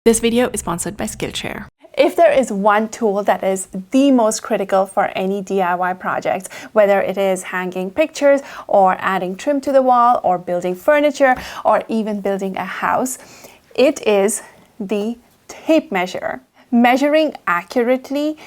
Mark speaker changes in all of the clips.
Speaker 1: This video is sponsored by Skillshare.
Speaker 2: If there is one tool that is the most critical for any DIY project, whether it is hanging pictures or adding trim to the wall or building furniture or even building a house, it is the tape measure. Measuring accurately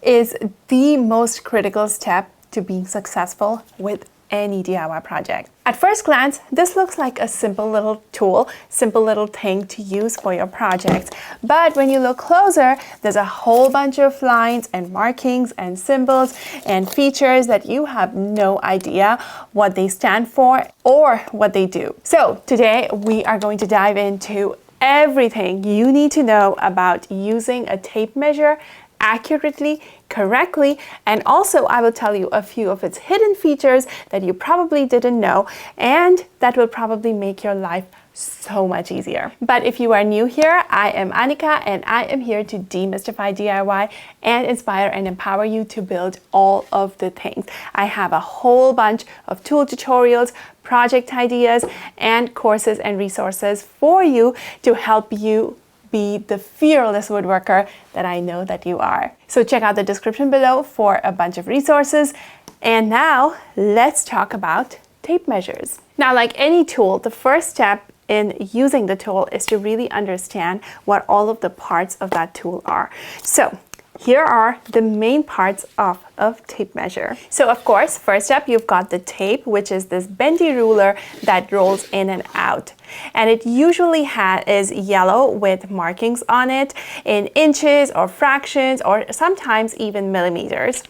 Speaker 2: is the most critical step to being successful with any DIY project. At first glance, this looks like a simple little tool, simple little thing to use for your project. But when you look closer, there's a whole bunch of lines and markings and symbols and features that you have no idea what they stand for or what they do. So today we are going to dive into everything you need to know about using a tape measure accurately, correctly, and also I will tell you a few of its hidden features that you probably didn't know and that will probably make your life so much easier. But if you are new here, I am Anika and I am here to demystify DIY and inspire and empower you to build all of the things. I have a whole bunch of tool tutorials, project ideas, and courses and resources for you to help you be the fearless woodworker that I know that you are. So check out the description below for a bunch of resources. And now let's talk about tape measures. Now, like any tool, the first step in using the tool is to really understand what all of the parts of that tool are. So here are the main parts of a tape measure. So of course, first up, you've got the tape, which is this bendy ruler that rolls in and out. And it usually is yellow with markings on it in inches or fractions or sometimes even millimeters.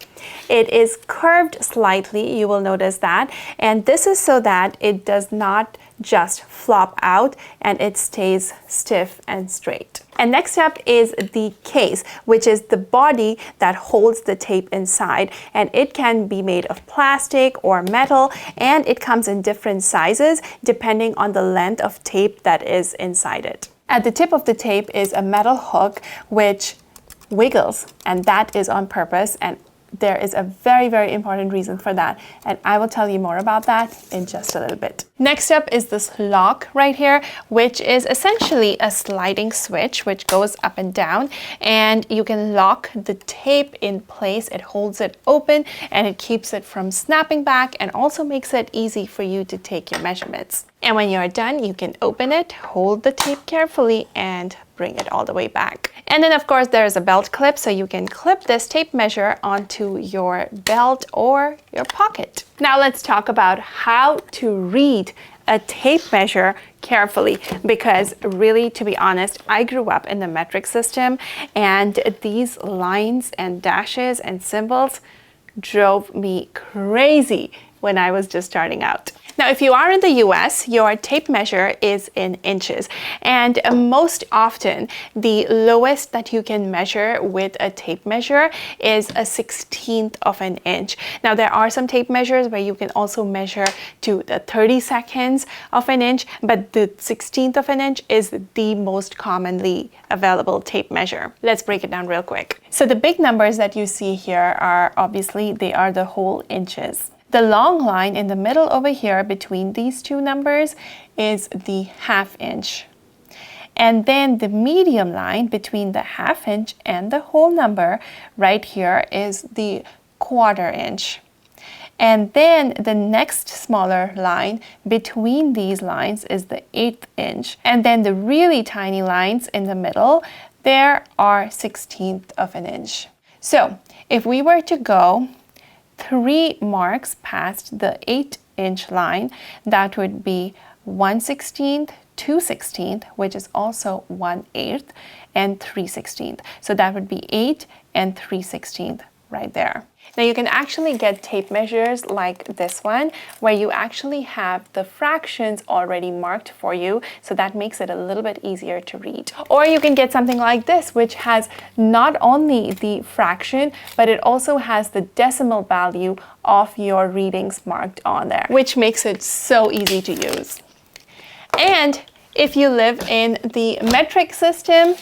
Speaker 2: It is curved slightly, you will notice that. And this is so that it does not just flop out and it stays stiff and straight. And next up is the case, which is the body that holds the tape inside. And it can be made of plastic or metal, and it comes in different sizes depending on the length of tape that is inside it. At the tip of the tape is a metal hook which wiggles, and that is on purpose, and there is a very, very important reason for that, and I will tell you more about that in just a little bit. Next up is this lock right here, which is essentially a sliding switch which goes up and down, and you can lock the tape in place. It holds it open and it keeps it from snapping back and also makes it easy for you to take your measurements. And when you're done, you can open it, hold the tape carefully, and bring it all the way back. And then of course there is a belt clip, so you can clip this tape measure onto your belt or your pocket. Now let's talk about how to read a tape measure carefully, because really, to be honest, I grew up in the metric system and these lines and dashes and symbols drove me crazy when I was just starting out. Now, if you are in the US, your tape measure is in inches, and most often the lowest that you can measure with a tape measure is a 1/16 of an inch. Now, there are some tape measures where you can also measure to the 32nds of an inch, but the 1/16 of an inch is the most commonly available tape measure. Let's break it down real quick. So the big numbers that you see here are obviously, they are the whole inches. The long line in the middle over here between these two numbers is the 1/2 inch. And then the medium line between the 1/2 inch and the whole number right here is the 1/4 inch. And then the next smaller line between these lines is the 1/8 inch. And then the really tiny lines in the middle, there are 1/16 of an inch. So if we were to go 3 marks past the 1/8 inch line, that would be 1/16, 2/16, which is also 1/8, and 3/16. So that would be 8 and 3/16 right there. Now you can actually get tape measures like this one, where you actually have the fractions already marked for you, so that makes it a little bit easier to read. Or you can get something like this, which has not only the fraction, but it also has the decimal value of your readings marked on there, which makes it so easy to use. And if you live in the metric system,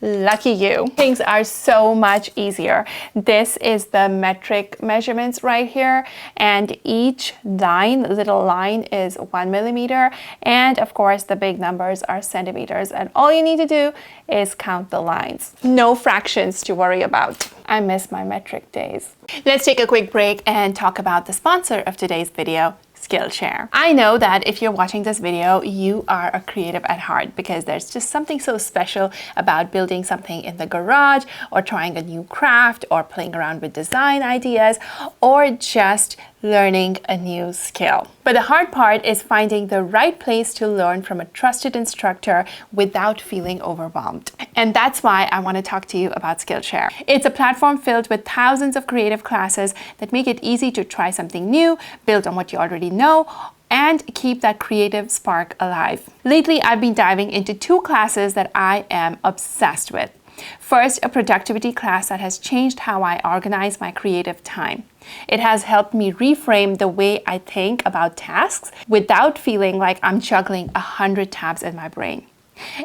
Speaker 2: Lucky you. Things are so much easier. This is the metric measurements right here, and each little line is 1 millimeter, and of course the big numbers are centimeters, and all you need to do is count the lines. No fractions to worry about. I miss my metric days. Let's take a quick break and talk about the sponsor of today's video, Skillshare. I know that if you're watching this video, you are a creative at heart, because there's just something so special about building something in the garage, or trying a new craft, or playing around with design ideas, or just learning a new skill. But the hard part is finding the right place to learn from a trusted instructor without feeling overwhelmed. And that's why I want to talk to you about Skillshare. It's a platform filled with thousands of creative classes that make it easy to try something new, build on what you already know, and keep that creative spark alive. Lately, I've been diving into 2 classes that I am obsessed with. First, a productivity class that has changed how I organize my creative time. It has helped me reframe the way I think about tasks without feeling like I'm juggling 100 tabs in my brain.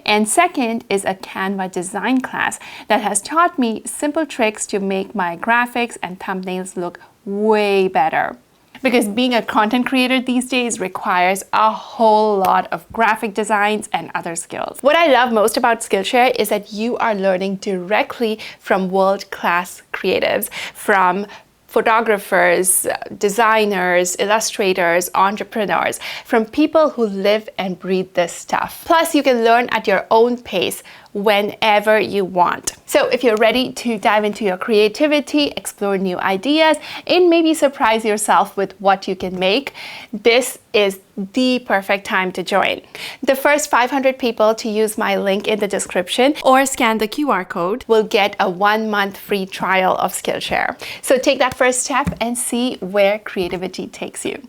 Speaker 2: And second is a Canva design class that has taught me simple tricks to make my graphics and thumbnails look way better. Because being a content creator these days requires a whole lot of graphic designs and other skills. What I love most about Skillshare is that you are learning directly from world-class creatives, from photographers, designers, illustrators, entrepreneurs, from people who live and breathe this stuff. Plus, you can learn at your own pace whenever you want. So if you're ready to dive into your creativity, explore new ideas, and maybe surprise yourself with what you can make, this is the perfect time to join. The first 500 people to use my link in the description or scan the QR code will get a 1-month free trial of Skillshare. So take that first step and see where creativity takes you.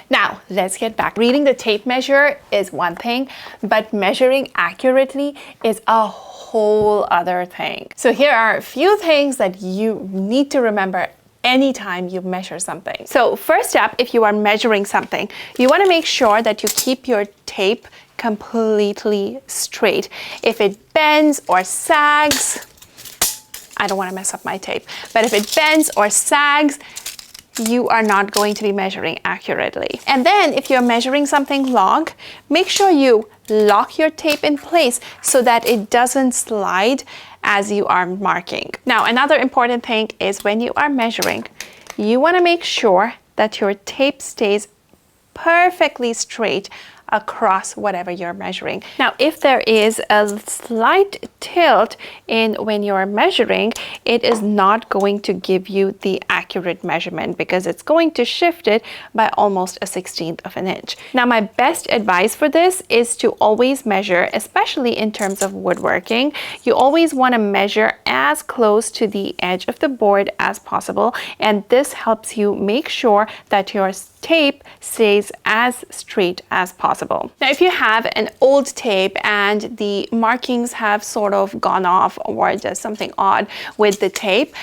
Speaker 2: Now, let's get back. Reading the tape measure is one thing, but measuring accurately is a whole other thing. So here are a few things that you need to remember anytime you measure something. So first up, if you are measuring something, you want to make sure that you keep your tape completely straight. If it bends or sags, I don't want to mess up my tape, but if it bends or sags, you are not going to be measuring accurately. And then if you're measuring something long, make sure you lock your tape in place so that it doesn't slide as you are marking. Now, another important thing is when you are measuring, you want to make sure that your tape stays perfectly straight across whatever you're measuring. Now, if there is a slight tilt in when you're measuring, it is not going to give you the accurate measurement because it's going to shift it by almost a 1/16 of an inch. Now, my best advice for this is to always measure, especially in terms of woodworking. You always want to measure as close to the edge of the board as possible, and this helps you make sure that your tape stays as straight as possible. Now, if you have an old tape and the markings have sort of gone off or there's something odd with the tape,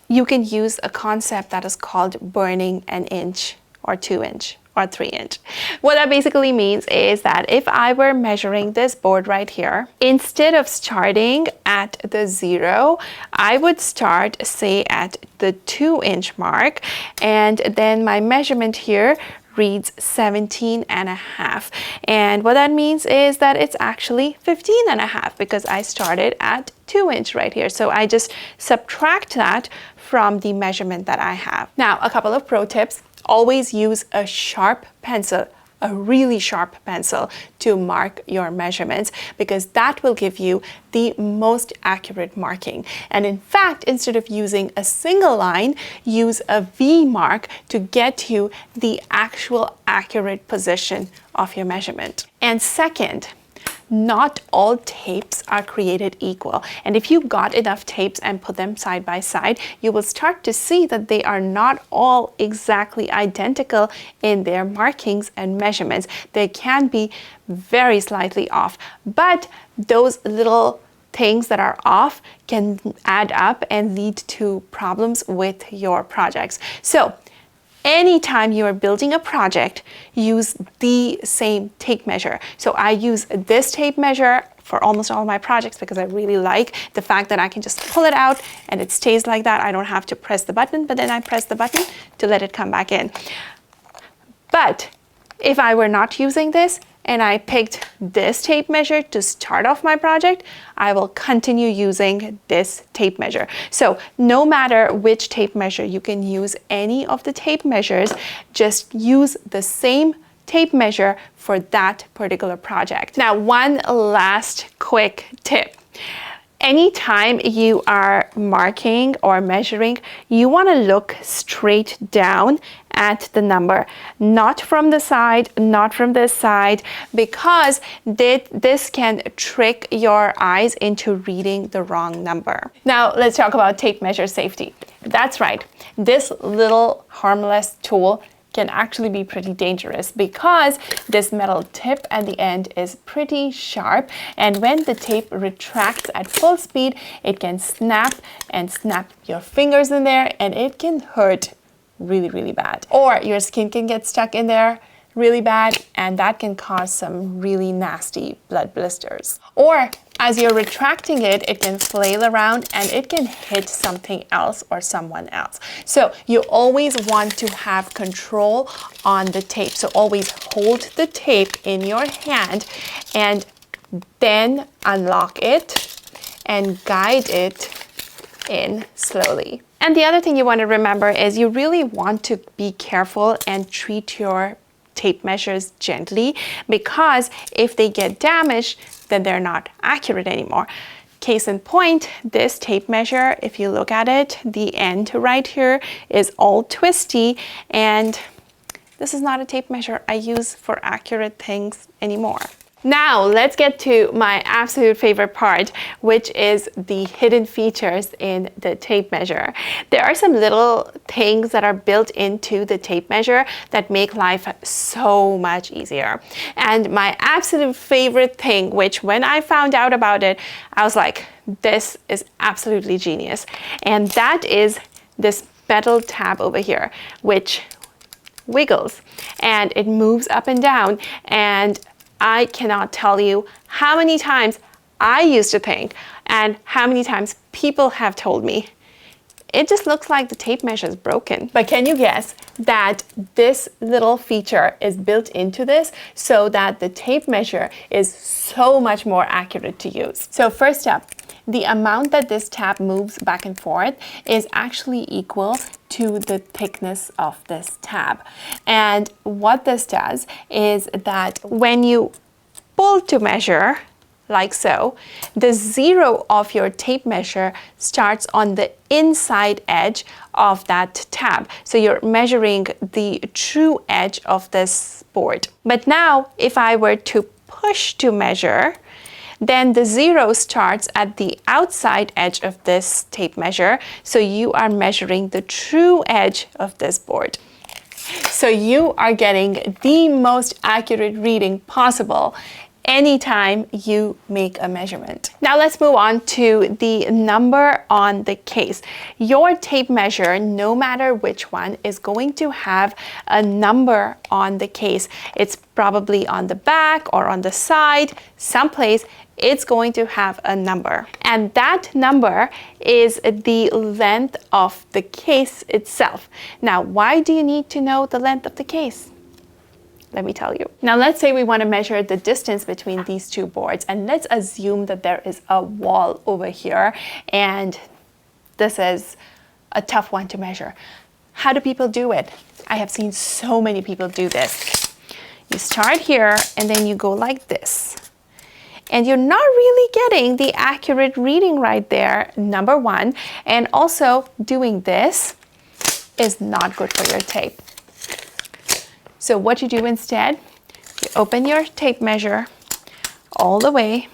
Speaker 2: you can use a concept that is called burning an inch or 2-inch or 3-inch. What that basically means is that if I were measuring this board right here, instead of starting at the 0, I would start, say, at the 2-inch mark, and then my measurement here reads 17.5. And what that means is that it's actually 15.5 because I started at 2-inch right here. So I just subtract that from the measurement that I have. Now, a couple of pro tips. Always use a sharp pencil, a really sharp pencil, to mark your measurements, because that will give you the most accurate marking. And in fact, instead of using a single line, use a V mark to get you the actual accurate position of your measurement. And second, not all tapes are created equal. And if you got enough tapes and put them side by side, you will start to see that they are not all exactly identical in their markings and measurements. They can be very slightly off, but those little things that are off can add up and lead to problems with your projects. So anytime you are building a project, use the same tape measure. So I use this tape measure for almost all my projects because I really like the fact that I can just pull it out and it stays like that. I don't have to press the button, but then I press the button to let it come back in. But if I were not using this and I picked this tape measure to start off my project, I will continue using this tape measure. So no matter which tape measure, you can use any of the tape measures, just use the same tape measure for that particular project. Now, one last quick tip. Anytime you are marking or measuring, you want to look straight down at the number, not from the side, not from this side, because this can trick your eyes into reading the wrong number. Now, let's talk about tape measure safety. That's right, this little harmless tool can actually be pretty dangerous because this metal tip at the end is pretty sharp, and when the tape retracts at full speed, it can snap your fingers in there, and it can hurt really, really bad. Or your skin can get stuck in there really bad, and that can cause some really nasty blood blisters. Or as you're retracting it, it can flail around and it can hit something else or someone else. So you always want to have control on the tape. So always hold the tape in your hand and then unlock it and guide it in slowly. And the other thing you want to remember is you really want to be careful and treat your tape measures gently, because if they get damaged, then they're not accurate anymore. Case in point, this tape measure, if you look at it, the end right here is all twisty, and this is not a tape measure I use for accurate things anymore. Now let's get to my absolute favorite part, which is the hidden features in the tape measure. There are some little things that are built into the tape measure that make life so much easier. And my absolute favorite thing, which when I found out about it, I was like, this is absolutely genius. And that is this metal tab over here, which wiggles and it moves up and down. And I cannot tell you how many times I used to think and how many times people have told me, it just looks like the tape measure is broken. But can you guess that this little feature is built into this so that the tape measure is so much more accurate to use? So first up, the amount that this tab moves back and forth is actually equal to the thickness of this tab. And what this does is that when you pull to measure, like so, the zero of your tape measure starts on the inside edge of that tab. So you're measuring the true edge of this board. But now, if I were to push to measure, then the zero starts at the outside edge of this tape measure. So you are measuring the true edge of this board. So you are getting the most accurate reading possible anytime you make a measurement. Now let's move on to the number on the case. Your tape measure, no matter which one, is going to have a number on the case. It's probably on the back or on the side, someplace. It's going to have a number, and that number is the length of the case itself. Now, why do you need to know the length of the case? Let me tell you. Now, let's say we want to measure the distance between these two boards, and let's assume that there is a wall over here, and this is a tough one to measure. How do people do it? I have seen so many people do this. You start here, and then you go like this. And you're not really getting the accurate reading right there, number one. And also doing this is not good for your tape. So what you do instead, you open your tape measure all the way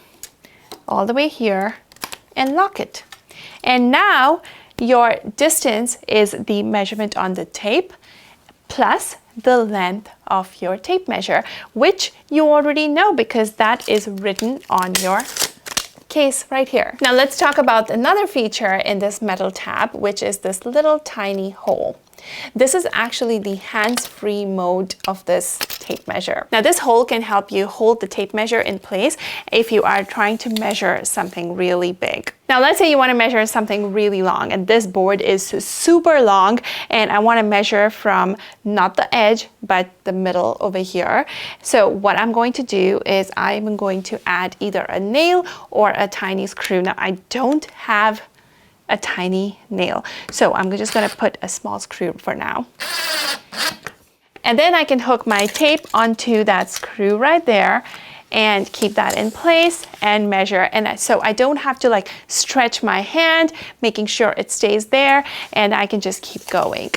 Speaker 2: here and lock it. And now your distance is the measurement on the tape plus the length of your tape measure, which you already know because that is written on your case right here. Now let's talk about another feature in this metal tab, which is this little tiny hole. This is actually the hands-free mode of this tape measure. Now this hole can help you hold the tape measure in place if you are trying to measure something really big. Now let's say you want to measure something really long, and this board is super long, and I want to measure from not the edge but the middle over here. So what I'm going to do is I'm going to add either a nail or a tiny screw. Now I don't have a tiny nail, so I'm just going to put a small screw for now. And then I can hook my tape onto that screw right there and keep that in place and measure. And so I don't have to like stretch my hand, making sure it stays there, and I can just keep going.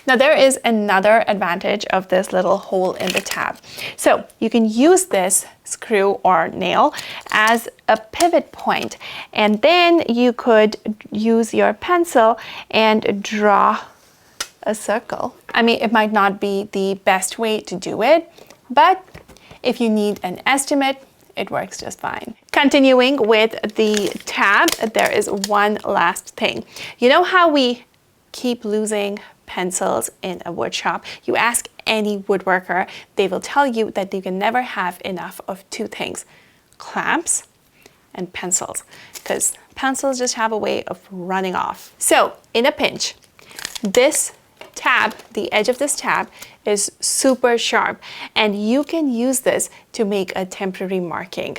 Speaker 2: Now there is another advantage of this little hole in the tab. So you can use this screw or nail as a pivot point, and then you could use your pencil and draw a circle. I mean, it might not be the best way to do it, but if you need an estimate, it works just fine. Continuing with the tab, there is one last thing. You know how we keep losing pencils in a wood shop? You ask any woodworker, they will tell you that you can never have enough of two things: clamps and pencils, because pencils just have a way of running off. So in a pinch, this tab, the edge of this tab is super sharp, and you can use this to make a temporary marking.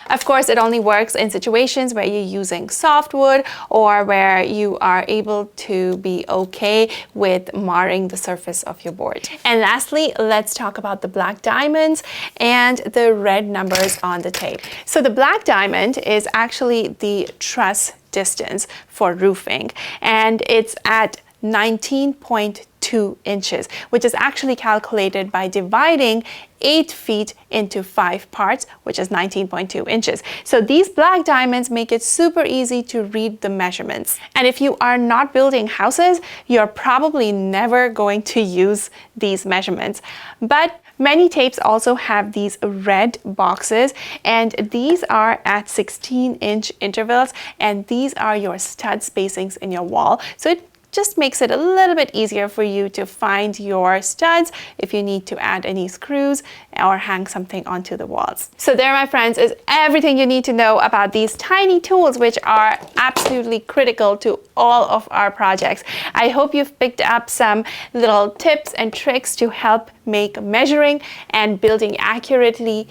Speaker 2: Of course, it only works in situations where you're using softwood or where you are able to be okay with marring the surface of your board. And lastly, let's talk about the black diamonds and the red numbers on the tape. So the black diamond is actually the truss distance for roofing, and it's at 19.2 inches, which is actually calculated by dividing 8 feet into 5 parts, which is 19.2 inches. So these black diamonds make it super easy to read the measurements. And if you are not building houses, you're probably never going to use these measurements. But many tapes also have these red boxes, and these are at 16-inch intervals, and these are your stud spacings in your wall. So it just makes it a little bit easier for you to find your studs if you need to add any screws or hang something onto the walls. So there, my friends, is everything you need to know about these tiny tools, which are absolutely critical to all of our projects. I hope you've picked up some little tips and tricks to help make measuring and building accurately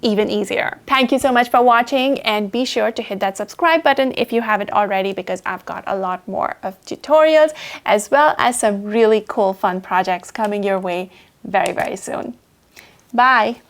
Speaker 2: even easier. Thank you so much for watching, and be sure to hit that subscribe button if you haven't already, because I've got a lot more of tutorials as well as some really cool fun projects coming your way very, very soon. Bye.